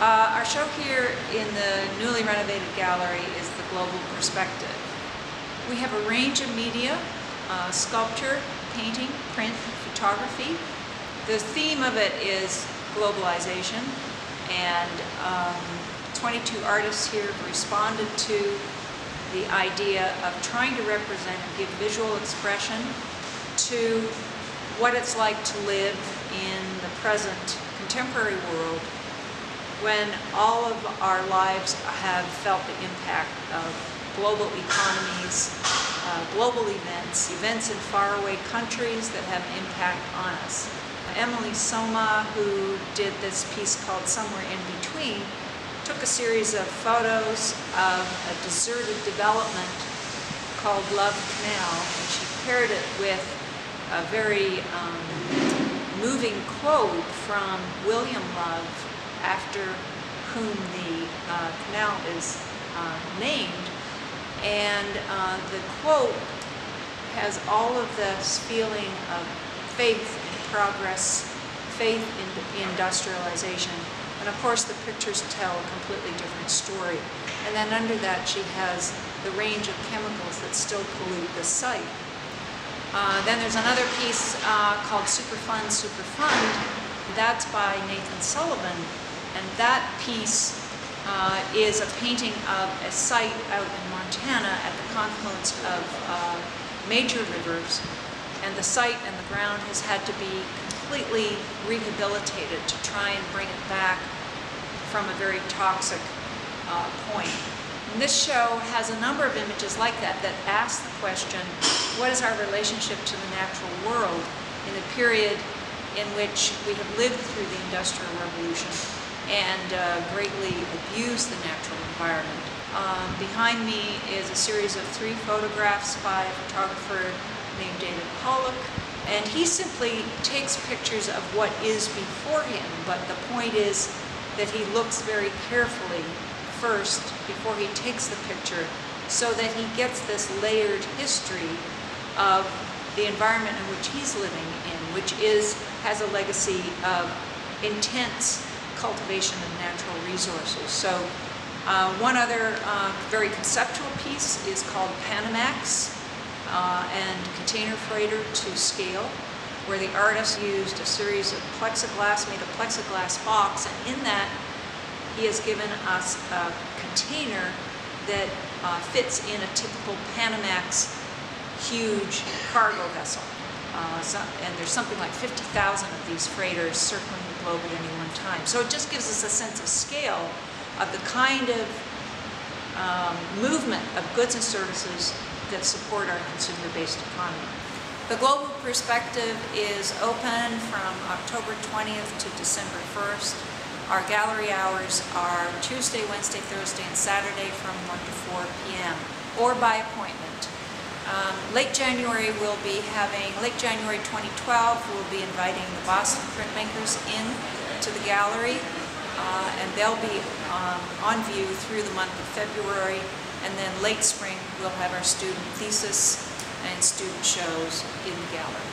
Our show here in the newly renovated gallery is the Global Perspective. We have a range of media, sculpture, painting, print, photography. The theme of it is globalization, and 22 artists here have responded to the idea of trying to represent and give visual expression to what it's like to live in the present contemporary world when all of our lives have felt the impact of global economies, global events in faraway countries that have an impact on us. Emily Soma, who did this piece called Somewhere in Between, took a series of photos of a deserted development called Love Canal, and she paired it with a very moving quote from William Love, after whom the canal is named. And the quote has all of this feeling of faith in progress, faith in industrialization, and of course the pictures tell a completely different story. And then under that she has the range of chemicals that still pollute the site. Then there's another piece called Superfund, Superfund. That's by Nathan Sullivan, and that piece is a painting of a site out in Montana at the confluence of major rivers, and the site and the ground has had to be completely rehabilitated to try and bring it back from a very toxic point. And this show has a number of images like that that ask the question, what is our relationship to the natural world in a period in which we have lived through the Industrial Revolution and greatly abused the natural environment. Behind me is a series of 3 photographs by a photographer named David Pollock, and he simply takes pictures of what is before him, but the point is that he looks very carefully first before he takes the picture, so that he gets this layered history of the environment in which he's living in, which has a legacy of intense cultivation of natural resources. So one other very conceptual piece is called Epidemics and Container Freighter to Scale, where the artist used a series of plexiglass, made a plexiglass box, and in that he has given us a container that fits in a typical Panamax huge cargo vessel. And there's something like 50,000 of these freighters circling the globe at any one time. So it just gives us a sense of scale of the kind of movement of goods and services that support our consumer-based economy. The Global Perspective is open from October 20th to December 1st. Our gallery hours are Tuesday, Wednesday, Thursday, and Saturday from 1 to 4 p.m. or by appointment. Late January 2012, we'll be inviting the Boston printmakers in to the gallery, and they'll be on view through the month of February, and then late spring we'll have our student thesis and student shows in the gallery.